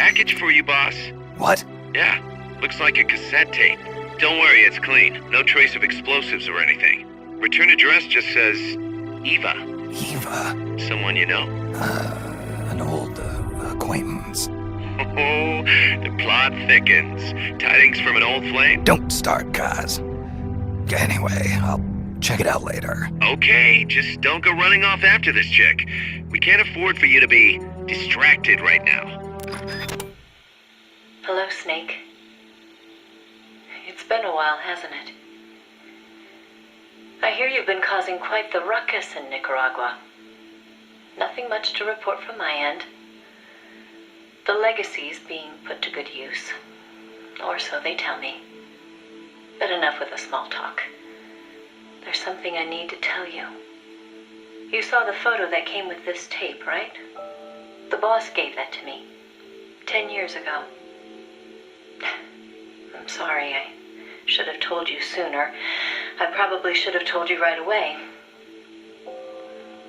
package for you, boss. What? Yeah, looks like a cassette tape. Don't worry, it's clean. No trace of explosives or anything. Return address just says EVA. EVA? Someone you know? An old acquaintance. Oh, the plot thickens. Tidings from an old flame? Don't start, Kaz. Anyway, I'll check it out later. Okay, just don't go running off after this chick. We can't afford for you to be distracted right now. Hello, Snake. It's been a while, hasn't it? I hear you've been causing quite the ruckus in Nicaragua. Nothing much to report from my end. The legacy's being put to good use. Or so they tell me. But enough with the small talk. There's something I need to tell you. You saw the photo that came with this tape, right? The boss gave that to me 10 years ago. I'm sorry, I should have told you sooner. I probably should have told you right away.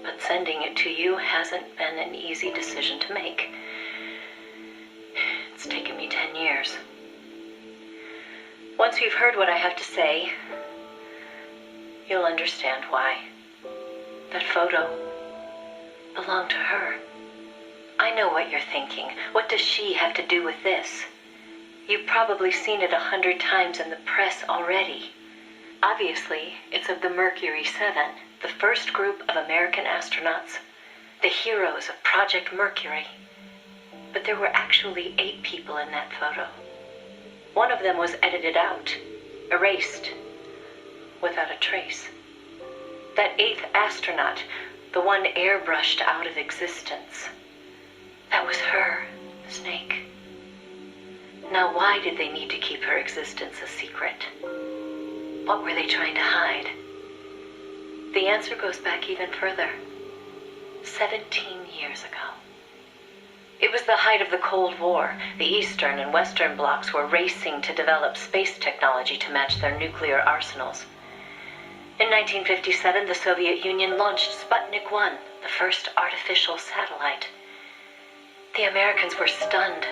But sending it to you hasn't been an easy decision to make. It's taken me 10 years. Once you've heard what I have to say, you'll understand why. That photo belonged to her. I know what you're thinking. What does she have to do with this? You've probably seen it 100 times in the press already. Obviously, it's of the Mercury 7, the first group of American astronauts, the heroes of Project Mercury. But there were actually 8 people in that photo. One of them was edited out, erased, without a trace. That 8th astronaut, the one airbrushed out of existence, that was her, Snake. Now, why did they need to keep her existence a secret? What were they trying to hide? The answer goes back even further. 17 years ago. It was the height of the Cold War. The Eastern and Western blocs were racing to develop space technology to match their nuclear arsenals. In 1957, the Soviet Union launched Sputnik 1, the first artificial satellite. The Americans were stunned.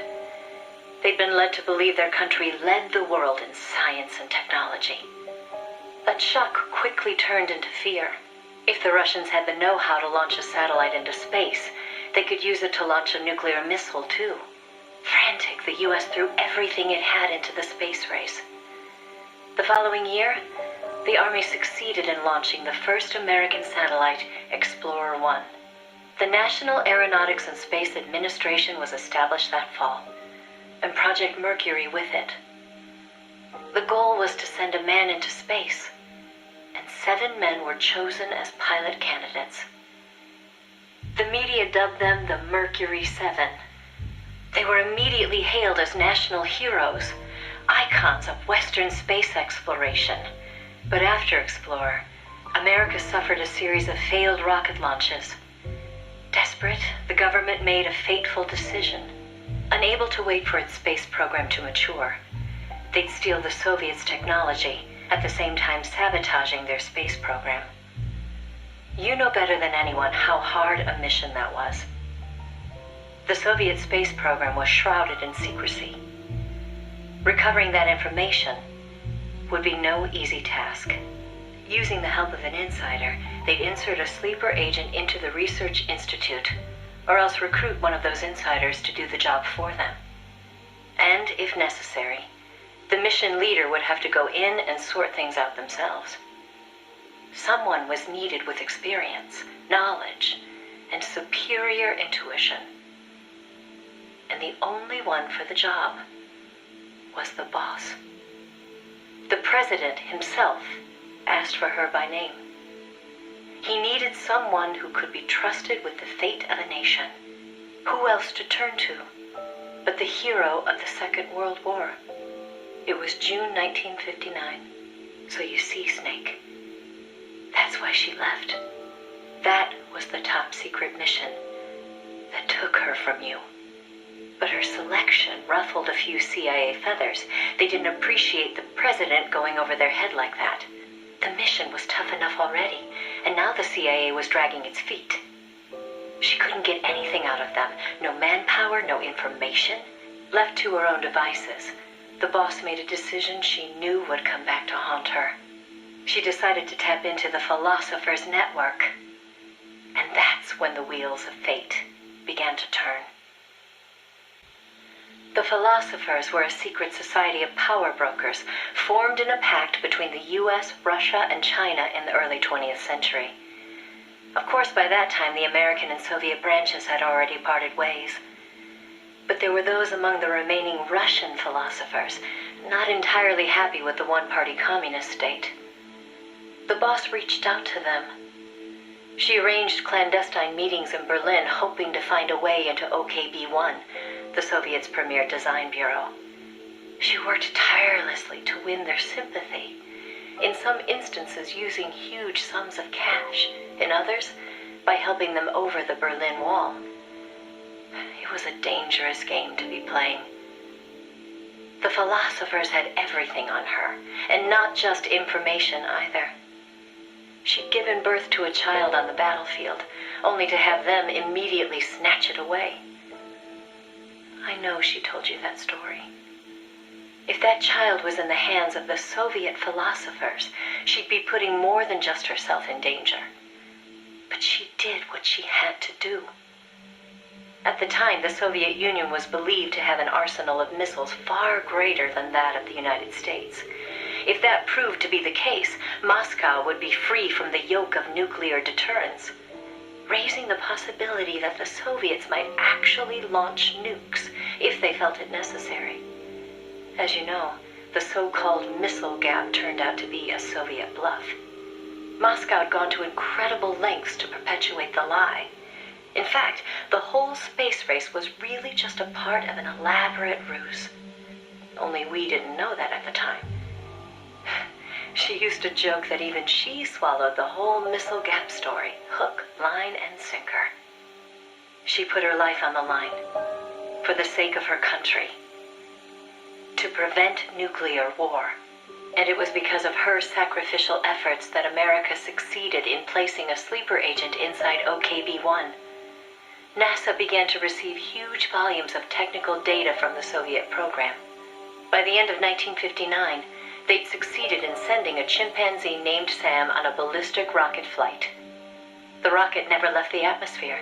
They'd been led to believe their country led the world in science and technology. That shock quickly turned into fear. If the Russians had the know-how to launch a satellite into space, they could use it to launch a nuclear missile, too. Frantic, the U.S. threw everything it had into the space race. The following year, the Army succeeded in launching the first American satellite, Explorer 1. The National Aeronautics and Space Administration was established that fall, and Project Mercury with it. The goal was to send a man into space, and 7 men were chosen as pilot candidates. The media dubbed them the Mercury 7. They were immediately hailed as national heroes, icons of Western space exploration. But after Explorer, America suffered a series of failed rocket launches. Desperate, the government made a fateful decision. Unable to wait for its space program to mature, they'd steal the Soviets' technology, at the same time sabotaging their space program. You know better than anyone how hard a mission that was. The Soviet space program was shrouded in secrecy. Recovering that information would be no easy task. Using the help of an insider, they'd insert a sleeper agent into the research institute, or else recruit one of those insiders to do the job for them. And, if necessary, the mission leader would have to go in and sort things out themselves. Someone was needed with experience, knowledge, and superior intuition. And the only one for the job was the boss. The president himself asked for her by name. He needed someone who could be trusted with the fate of a nation. Who else to turn to but the hero of the Second World War? It was June 1959. So you see, Snake, that's why she left. That was the top secret mission that took her from you. But her selection ruffled a few CIA feathers. They didn't appreciate the president going over their head like that. The mission was tough enough already, and now the CIA was dragging its feet. She couldn't get anything out of them. No manpower, no information. Left to her own devices, the boss made a decision she knew would come back to haunt her. She decided to tap into the Philosopher's Network. And that's when the wheels of fate began to turn. The Philosophers were a secret society of power brokers formed in a pact between the US, Russia, and China in the early 20th century. Of course, by that time, the American and Soviet branches had already parted ways. But there were those among the remaining Russian philosophers not entirely happy with the one-party communist state. The boss reached out to them. She arranged clandestine meetings in Berlin, hoping to find a way into OKB-1, the Soviets' premier design bureau. She worked tirelessly to win their sympathy, in some instances using huge sums of cash, in others by helping them over the Berlin Wall. It was a dangerous game to be playing. The Philosophers had everything on her, and not just information either. She'd given birth to a child on the battlefield, only to have them immediately snatch it away. I know she told you that story. If that child was in the hands of the Soviet philosophers, she'd be putting more than just herself in danger. But she did what she had to do. At the time, the Soviet Union was believed to have an arsenal of missiles far greater than that of the United States. If that proved to be the case, Moscow would be free from the yoke of nuclear deterrence, raising the possibility that the Soviets might actually launch nukes if they felt it necessary. As you know, the so-called missile gap turned out to be a Soviet bluff. Moscow had gone to incredible lengths to perpetuate the lie. In fact, the whole space race was really just a part of an elaborate ruse. Only we didn't know that at the time. She used to joke that even she swallowed the whole missile gap story, hook, line, and sinker. She put her life on the line, for the sake of her country, to prevent nuclear war. And it was because of her sacrificial efforts that America succeeded in placing a sleeper agent inside OKB-1. NASA began to receive huge volumes of technical data from the Soviet program. By the end of 1959, they'd succeeded in sending a chimpanzee named Sam on a ballistic rocket flight. The rocket never left the atmosphere.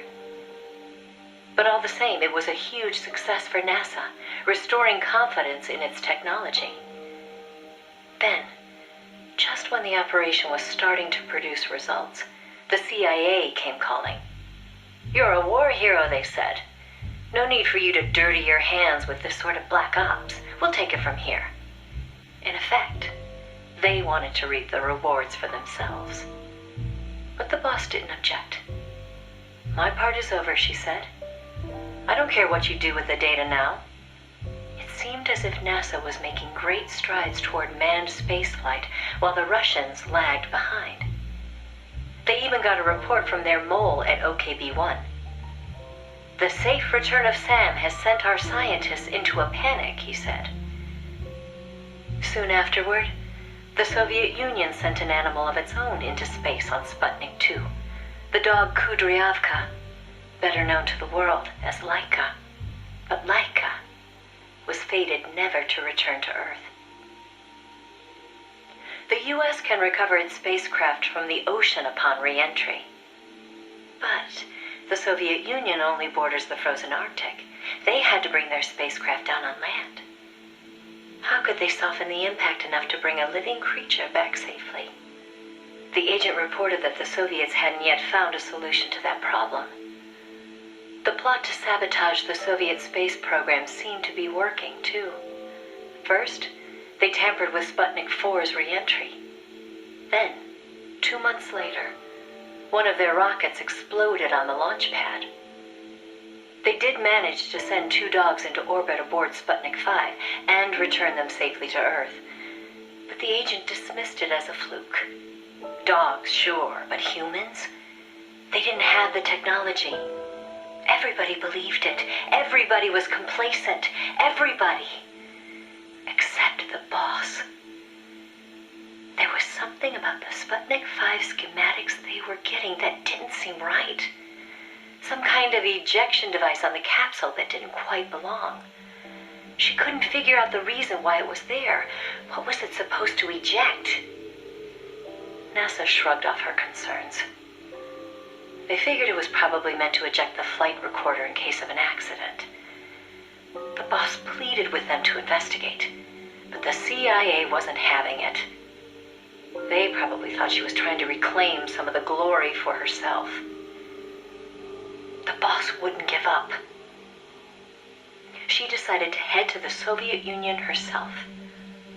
But all the same, it was a huge success for NASA, restoring confidence in its technology. Then, just when the operation was starting to produce results, the CIA came calling. "You're a war hero," they said. "No need for you to dirty your hands with this sort of black ops. We'll take it from here." In effect, they wanted to reap the rewards for themselves. But the boss didn't object. "My part is over," she said. "I don't care what you do with the data now." It seemed as if NASA was making great strides toward manned spaceflight, while the Russians lagged behind. They even got a report from their mole at OKB-1. "The safe return of Sam has sent our scientists into a panic," he said. Soon afterward, the Soviet Union sent an animal of its own into space on Sputnik 2, the dog Kudryavka, better known to the world as Laika. But Laika was fated never to return to Earth. The U.S. can recover its spacecraft from the ocean upon re-entry. But the Soviet Union only borders the frozen Arctic. They had to bring their spacecraft down on land. How could they soften the impact enough to bring a living creature back safely? The agent reported that the Soviets hadn't yet found a solution to that problem. The plot to sabotage the Soviet space program seemed to be working, too. First, they tampered with Sputnik 4's re-entry. Then, 2 months later, one of their rockets exploded on the launch pad. They did manage to send 2 dogs into orbit aboard Sputnik 5 and return them safely to Earth. But the agent dismissed it as a fluke. Dogs, sure, but humans? They didn't have the technology. Everybody believed it. Everybody was complacent. Everybody. Except the boss. There was something about the Sputnik 5 schematics they were getting that didn't seem right. Some kind of ejection device on the capsule that didn't quite belong. She couldn't figure out the reason why it was there. What was it supposed to eject? NASA shrugged off her concerns. They figured it was probably meant to eject the flight recorder in case of an accident. The boss pleaded with them to investigate, but the CIA wasn't having it. They probably thought she was trying to reclaim some of the glory for herself. The boss wouldn't give up. She decided to head to the Soviet Union herself,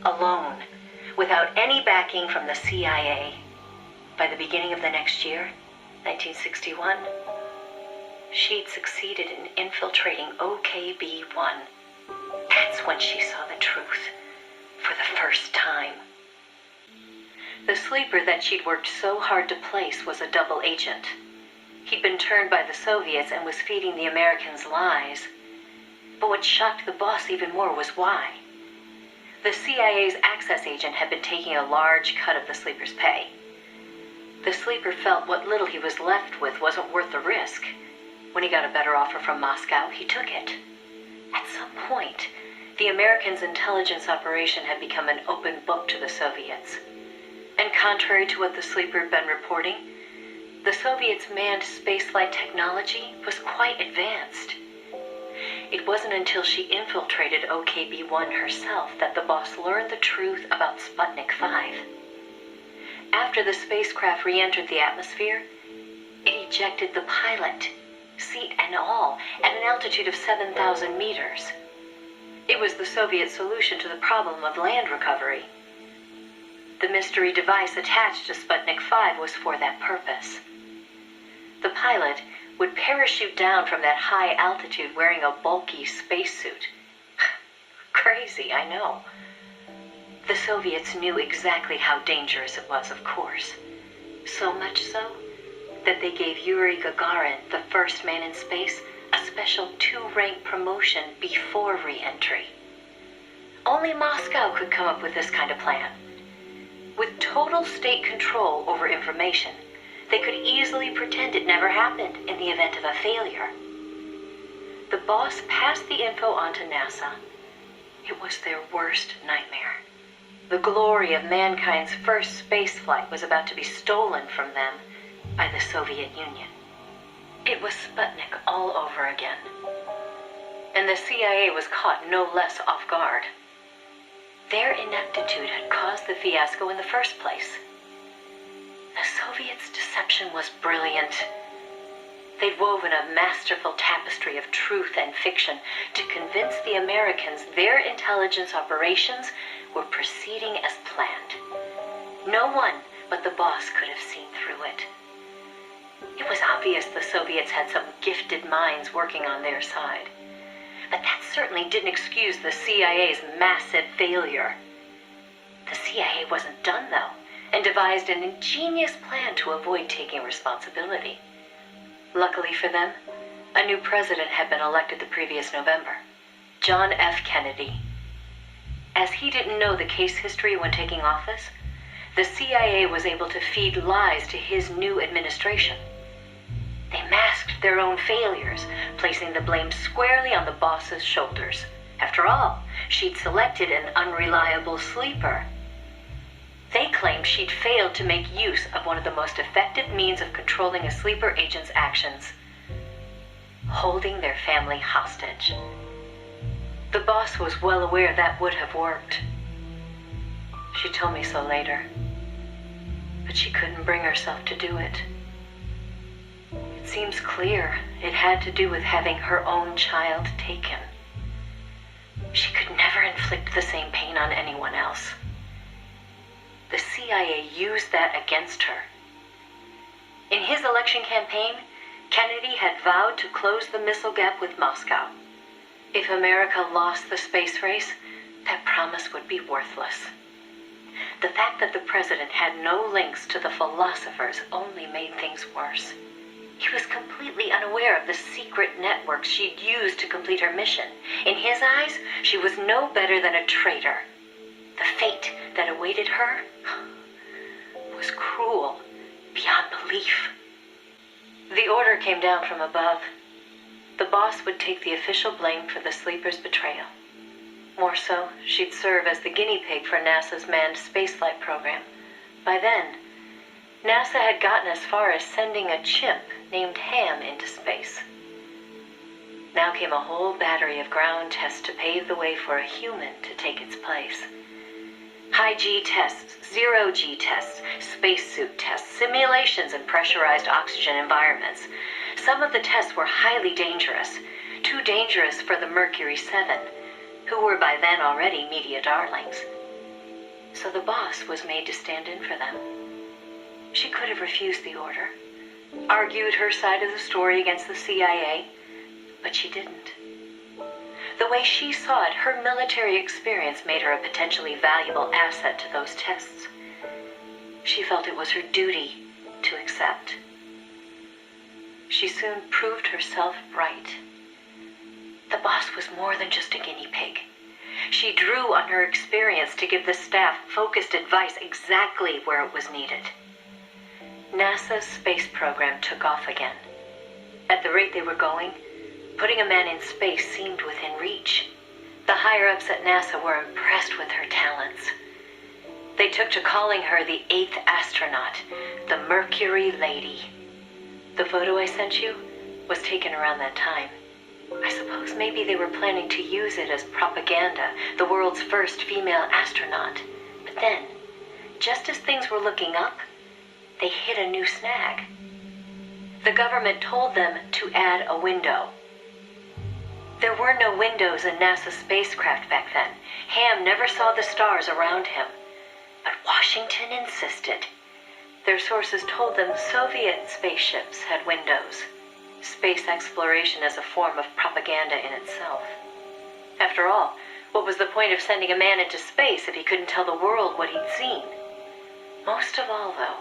alone, without any backing from the CIA. By the beginning of the next year, 1961, she'd succeeded in infiltrating OKB-1. That's when she saw the truth, for the first time. The sleeper that she'd worked so hard to place was a double agent. He'd been turned by the Soviets and was feeding the Americans lies. But what shocked the boss even more was why. The CIA's access agent had been taking a large cut of the sleeper's pay. The sleeper felt what little he was left with wasn't worth the risk. When he got a better offer from Moscow, he took it. At some point, the Americans' intelligence operation had become an open book to the Soviets. And contrary to what the sleeper had been reporting, the Soviets' manned spaceflight technology was quite advanced. It wasn't until she infiltrated OKB-1 herself that the boss learned the truth about Sputnik 5. After the spacecraft re-entered the atmosphere, it ejected the pilot, seat and all, at an altitude of 7,000 meters. It was the Soviet solution to the problem of land recovery. The mystery device attached to Sputnik 5 was for that purpose. The pilot would parachute down from that high altitude wearing a bulky spacesuit. Crazy, I know. The Soviets knew exactly how dangerous it was, of course. So much so that they gave Yuri Gagarin, the first man in space, a special 2-rank promotion before re-entry. Only Moscow could come up with this kind of plan. With total state control over information, they could easily pretend it never happened in the event of a failure. The boss passed the info on to NASA. It was their worst nightmare. The glory of mankind's first spaceflight was about to be stolen from them by the Soviet Union. It was Sputnik all over again. And the CIA was caught no less off guard. Their ineptitude had caused the fiasco in the first place. The Soviets' deception was brilliant. They'd woven a masterful tapestry of truth and fiction to convince the Americans their intelligence operations were proceeding as planned. No one but the boss could have seen through it. It was obvious the Soviets had some gifted minds working on their side. But that certainly didn't excuse the CIA's massive failure. The CIA wasn't done, though, and devised an ingenious plan to avoid taking responsibility. Luckily for them, a new president had been elected the previous November, John F. Kennedy. As he didn't know the case history when taking office, the CIA was able to feed lies to his new administration. They masked their own failures, placing the blame squarely on the boss's shoulders. After all, she'd selected an unreliable sleeper. They claimed she'd failed to make use of one of the most effective means of controlling a sleeper agent's actions: holding their family hostage. The boss was well aware that would have worked. She told me so later, but she couldn't bring herself to do it. It seems clear it had to do with having her own child taken. She could never inflict the same pain on anyone else. The CIA used that against her. In his election campaign, Kennedy had vowed to close the missile gap with Moscow. If America lost the space race, that promise would be worthless. The fact that the president had no links to the philosophers only made things worse. He was completely unaware of the secret networks she'd used to complete her mission. In his eyes, she was no better than a traitor. The fate that awaited her was cruel beyond belief. The order came down from above. The boss would take the official blame for the sleeper's betrayal. More so, she'd serve as the guinea pig for NASA's manned spaceflight program. By then, NASA had gotten as far as sending a chimp named Ham into space. Now came a whole battery of ground tests to pave the way for a human to take its place. High G tests, zero G tests, spacesuit tests, simulations in pressurized oxygen environments. Some of the tests were highly dangerous, too dangerous for the Mercury 7, who were by then already media darlings. So the boss was made to stand in for them. She could have refused the order, argued her side of the story against the CIA, but she didn't. The way she saw it, her military experience made her a potentially valuable asset to those tests. She felt it was her duty to accept. She soon proved herself right. The boss was more than just a guinea pig. She drew on her experience to give the staff focused advice exactly where it was needed. NASA's space program took off again. At the rate they were going, putting a man in space seemed within reach. The higher-ups at NASA were impressed with her talents. They took to calling her the 8th astronaut, the Mercury Lady. The photo I sent you was taken around that time. I suppose maybe they were planning to use it as propaganda, the world's first female astronaut. But then, just as things were looking up, they hit a new snag. The government told them to add a window. There were no windows in NASA's spacecraft back then. Ham never saw the stars around him. But Washington insisted. Their sources told them Soviet spaceships had windows. Space exploration as a form of propaganda in itself. After all, what was the point of sending a man into space if he couldn't tell the world what he'd seen? Most of all, though,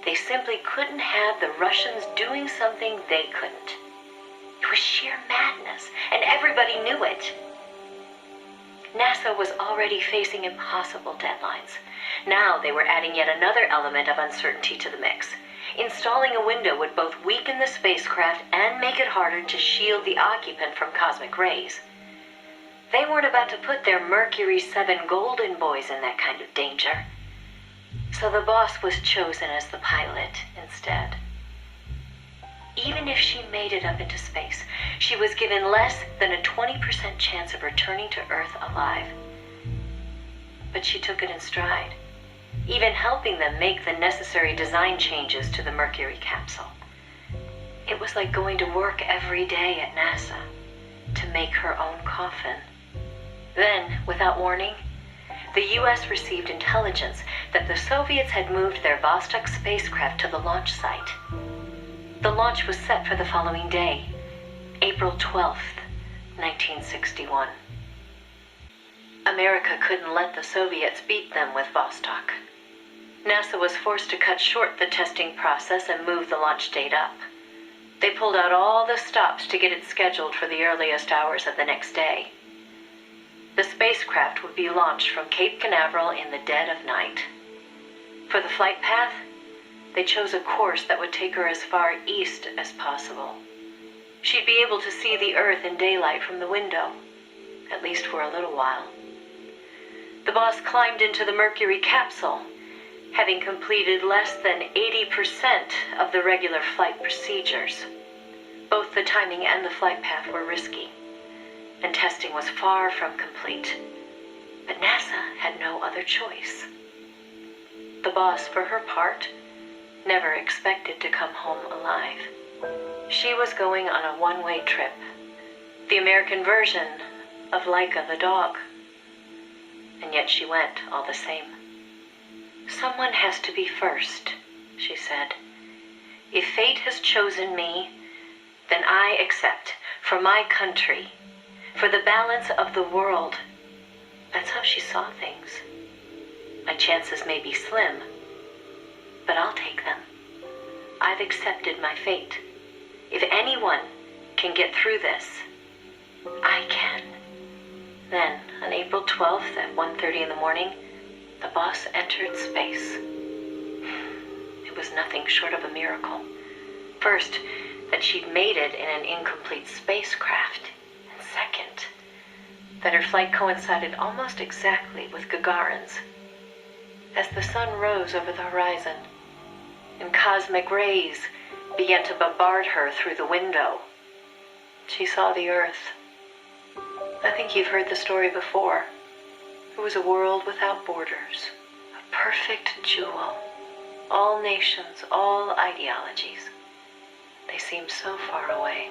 they simply couldn't have the Russians doing something they couldn't. It was sheer madness, and everybody knew it. NASA was already facing impossible deadlines. Now they were adding yet another element of uncertainty to the mix. Installing a window would both weaken the spacecraft and make it harder to shield the occupant from cosmic rays. They weren't about to put their Mercury 7 golden boys in that kind of danger. So the boss was chosen as the pilot instead. Even if she made it up into space, she was given less than a 20% chance of returning to Earth alive. But she took it in stride, even helping them make the necessary design changes to the Mercury capsule. It was like going to work every day at NASA to make her own coffin. Then, without warning, the U.S. received intelligence that the Soviets had moved their Vostok spacecraft to the launch site. The launch was set for the following day, April 12th, 1961. America couldn't let the Soviets beat them with Vostok. NASA was forced to cut short the testing process and move the launch date up. They pulled out all the stops to get it scheduled for the earliest hours of the next day. The spacecraft would be launched from Cape Canaveral in the dead of night. For the flight path, they chose a course that would take her as far east as possible. She'd be able to see the Earth in daylight from the window, at least for a little while. The boss climbed into the Mercury capsule, having completed less than 80% of the regular flight procedures. Both the timing and the flight path were risky, and testing was far from complete. But NASA had no other choice. The boss, for her part, never expected to come home alive. She was going on a one-way trip, the American version of Laika the dog. And yet she went all the same. "Someone has to be first," she said. "If fate has chosen me, then I accept, for my country, for the balance of the world." That's how she saw things. My chances may be slim, but I'll take them. I've accepted my fate. If anyone can get through this, I can. Then, on April 12th at 1:30 in the morning, the boss entered space. It was nothing short of a miracle. First, that she'd made it in an incomplete spacecraft. And second, that her flight coincided almost exactly with Gagarin's. As the sun rose over the horizon and cosmic rays began to bombard her through the window, she saw the Earth. I think you've heard the story before. It was a world without borders, a perfect jewel. All nations, all ideologies. They seemed so far away.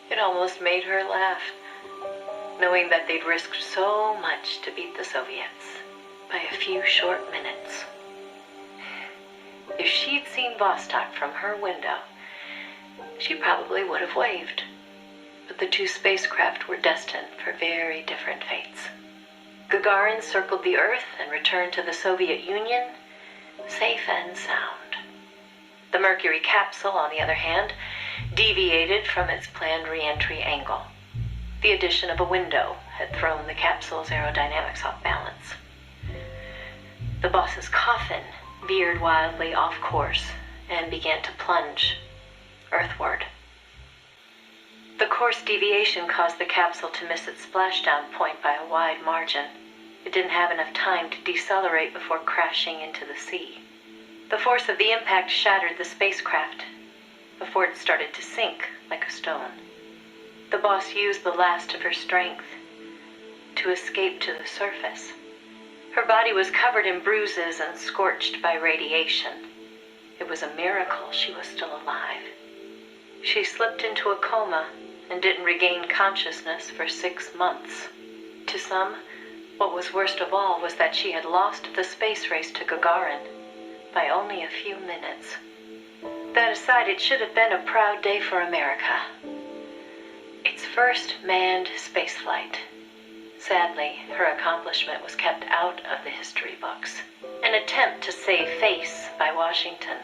It almost made her laugh, knowing that they'd risked so much to beat the Soviets by a few short minutes. If she'd seen Vostok from her window, she probably would have waved. But the two spacecraft were destined for very different fates. Gagarin circled the Earth and returned to the Soviet Union, safe and sound. The Mercury capsule, on the other hand, deviated from its planned re-entry angle. The addition of a window had thrown the capsule's aerodynamics off balance. The boss's coffin veered wildly off course and began to plunge earthward. The course deviation caused the capsule to miss its splashdown point by a wide margin. It didn't have enough time to decelerate before crashing into the sea. The force of the impact shattered the spacecraft before it started to sink like a stone. The boss used the last of her strength to escape to the surface. Her body was covered in bruises and scorched by radiation. It was a miracle she was still alive. She slipped into a coma and didn't regain consciousness for 6 months. To some, what was worst of all was that she had lost the space race to Gagarin by only a few minutes. That aside, it should have been a proud day for America. Its first manned spaceflight. Sadly, her accomplishment was kept out of the history books. An attempt to save face by Washington.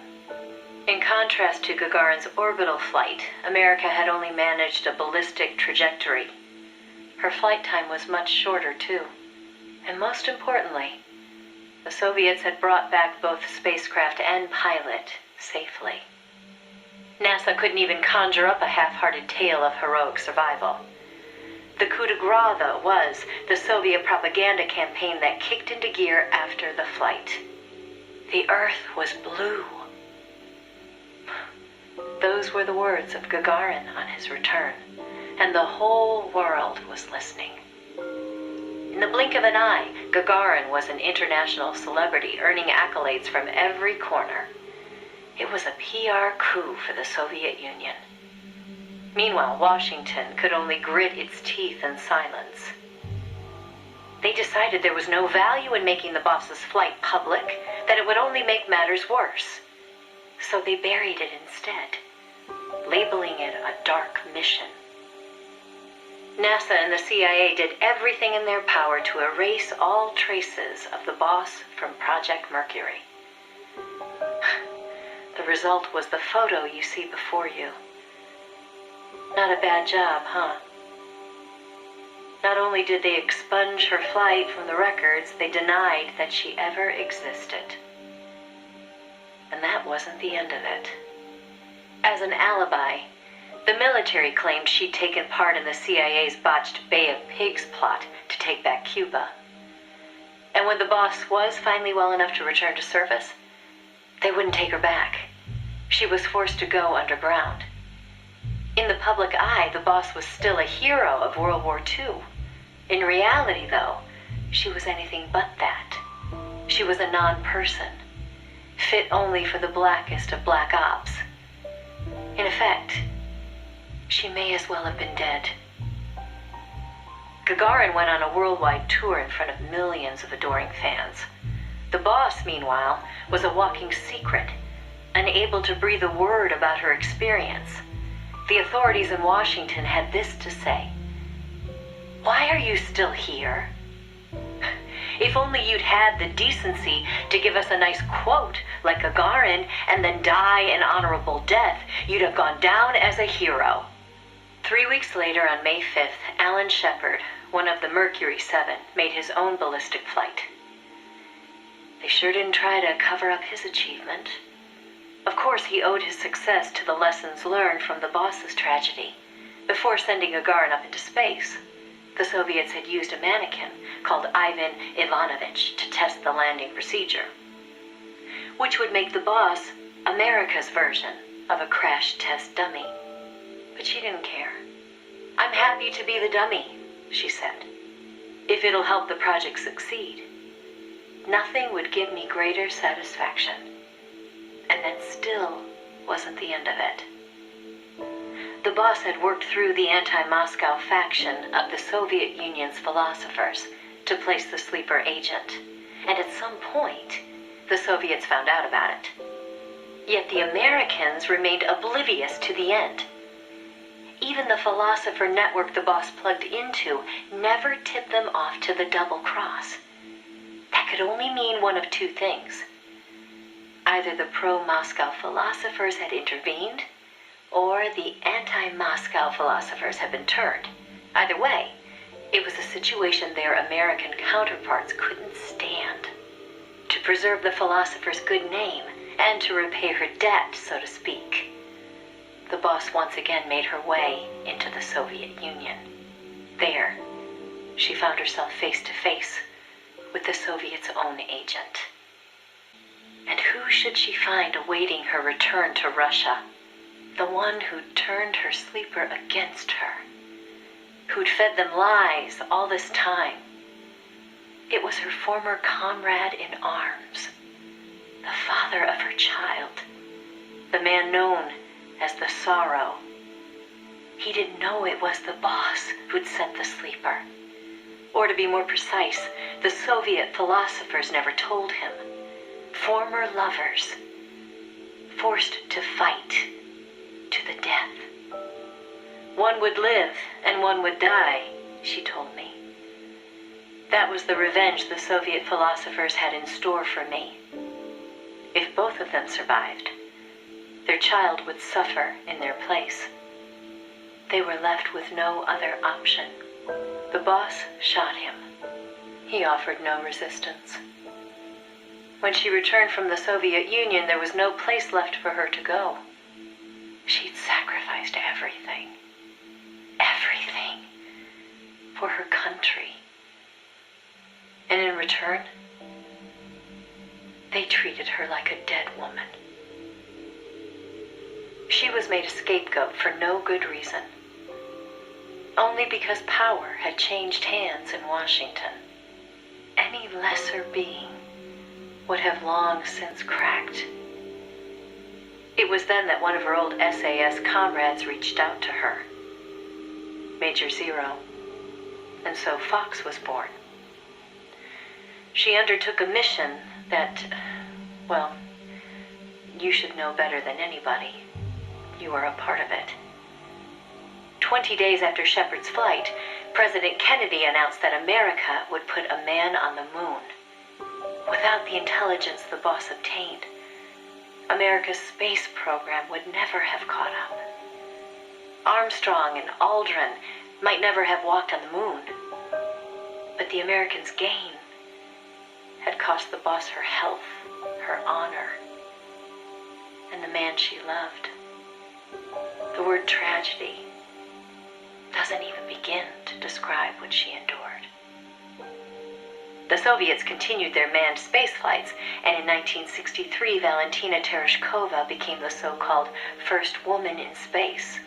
In contrast to Gagarin's orbital flight, America had only managed a ballistic trajectory. Her flight time was much shorter, too. And most importantly, the Soviets had brought back both spacecraft and pilot safely. NASA couldn't even conjure up a half-hearted tale of heroic survival. The coup de grace, though, was the Soviet propaganda campaign that kicked into gear after the flight. The Earth was blue. Those were the words of Gagarin on his return, and the whole world was listening. In the blink of an eye, Gagarin was an international celebrity, earning accolades from every corner. It was a PR coup for the Soviet Union. Meanwhile, Washington could only grit its teeth in silence. They decided there was no value in making the boss's flight public, that it would only make matters worse. So they buried it instead, labeling it a dark mission. NASA and the CIA did everything in their power to erase all traces of the boss from Project Mercury. The result was the photo you see before you. Not a bad job, huh? Not only did they expunge her flight from the records, they denied that she ever existed. And that wasn't the end of it. As an alibi, the military claimed she'd taken part in the CIA's botched Bay of Pigs plot to take back Cuba. And when the boss was finally well enough to return to service, they wouldn't take her back. She was forced to go underground. In the public eye, the boss was still a hero of World War II. In reality, though, she was anything but that. She was a non-person, fit only for the blackest of black ops. In effect, she may as well have been dead. Gagarin went on a worldwide tour in front of millions of adoring fans. The boss, meanwhile, was a walking secret, unable to breathe a word about her experience. The authorities in Washington had this to say: "Why are you still here? If only you'd had the decency to give us a nice quote like Gagarin and then die an honorable death, you'd have gone down as a hero." 3 weeks later, on May 5th, Alan Shepard, one of the Mercury 7, made his own ballistic flight. They sure didn't try to cover up his achievement. Of course, he owed his success to the lessons learned from the boss's tragedy. Before sending Gagarin up into space, the Soviets had used a mannequin called Ivan Ivanovich to test the landing procedure, which would make the boss America's version of a crash test dummy. But she didn't care. "I'm happy to be the dummy," she said, "if it'll help the project succeed. Nothing would give me greater satisfaction." And that still wasn't the end of it. The boss had worked through the anti-Moscow faction of the Soviet Union's philosophers to place the sleeper agent, and at some point, the Soviets found out about it. Yet the Americans remained oblivious to the end. Even the philosopher network the boss plugged into never tipped them off to the double cross. That could only mean one of two things. Either the pro-Moscow philosophers had intervened, or the anti-Moscow philosophers had been turned. Either way, it was a situation their American counterparts couldn't stand. To preserve the philosopher's good name, and to repay her debt, so to speak, the boss once again made her way into the Soviet Union. There, she found herself face to face with the Soviets' own agent. And who should she find awaiting her return to Russia? The one who'd turned her sleeper against her, who'd fed them lies all this time. It was her former comrade in arms, the father of her child, the man known as the Sorrow. He didn't know it was the boss who'd sent the sleeper. Or to be more precise, the Soviet philosophers never told him. Former lovers, forced to fight to the death. One would live and one would die, she told me. That was the revenge the Soviet philosophers had in store for me. If both of them survived, their child would suffer in their place. They were left with no other option. The boss shot him. He offered no resistance. When she returned from the Soviet Union, there was no place left for her to go. She'd sacrificed everything. Everything. For her country. And in return, they treated her like a dead woman. She was made a scapegoat for no good reason. Only because power had changed hands in Washington. Any lesser being would have long since cracked. It was then that one of her old SAS comrades reached out to her, Major Zero, and so Fox was born. She undertook a mission that, well, you should know better than anybody. You were a part of it. 20 days after Shepard's flight, President Kennedy announced that America would put a man on the moon. Without the intelligence the boss obtained, America's space program would never have caught up. Armstrong and Aldrin might never have walked on the moon, but the Americans' gain had cost the boss her health, her honor, and the man she loved. The word tragedy doesn't even begin to describe what she endured. The Soviets continued their manned space flights, and in 1963, Valentina Tereshkova became the so-called first woman in space.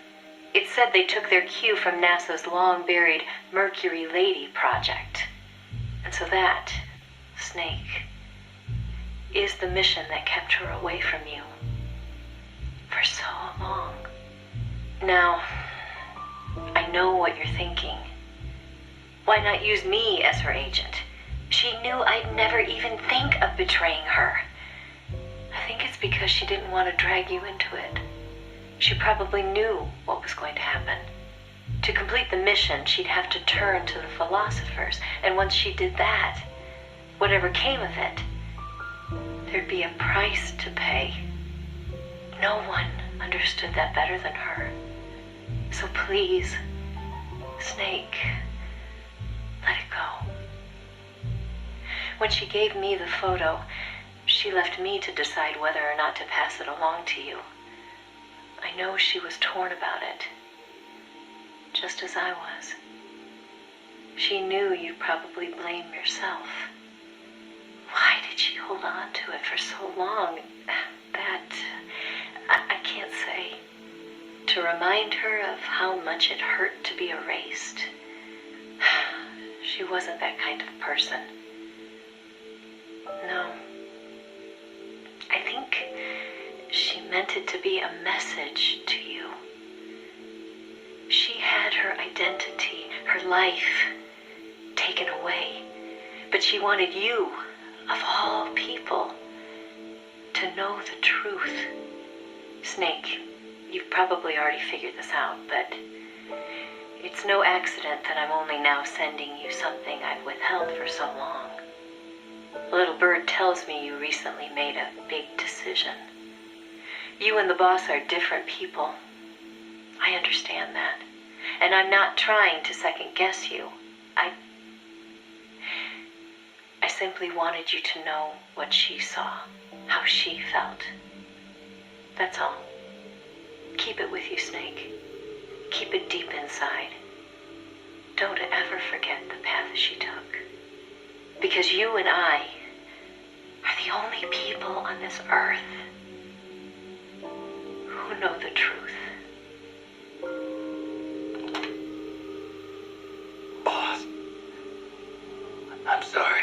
It's said they took their cue from NASA's long-buried Mercury Lady project. And so that, Snake, is the mission that kept her away from you for so long. Now, I know what you're thinking. Why not use me as her agent? She knew I'd never even think of betraying her. I think it's because she didn't want to drag you into it. She probably knew what was going to happen. To complete the mission, she'd have to turn to the philosophers, and once she did that, whatever came of it, there'd be a price to pay. No one understood that better than her. So please, Snake, let it go. When she gave me the photo, she left me to decide whether or not to pass it along to you. I know she was torn about it. just as I was. She knew you'd probably blame yourself. Why did she hold on to it for so long? That, I can't say. To remind her of how much it hurt to be erased. She wasn't that kind of person. No. I think she meant it to be a message to you. She had her identity, her life, taken away. But she wanted you, of all people, to know the truth. Snake, you've probably already figured this out, but it's no accident that I'm only now sending you something I've withheld for so long. A little bird tells me you recently made a big decision. You and the boss are different people. I understand that. And I'm not trying to second guess you. I simply wanted you to know what she saw, how she felt. That's all. Keep it with you, Snake. Keep it deep inside. Don't ever forget the path she took. Because you and I are the only people on this earth who know the truth. Boss, I'm sorry.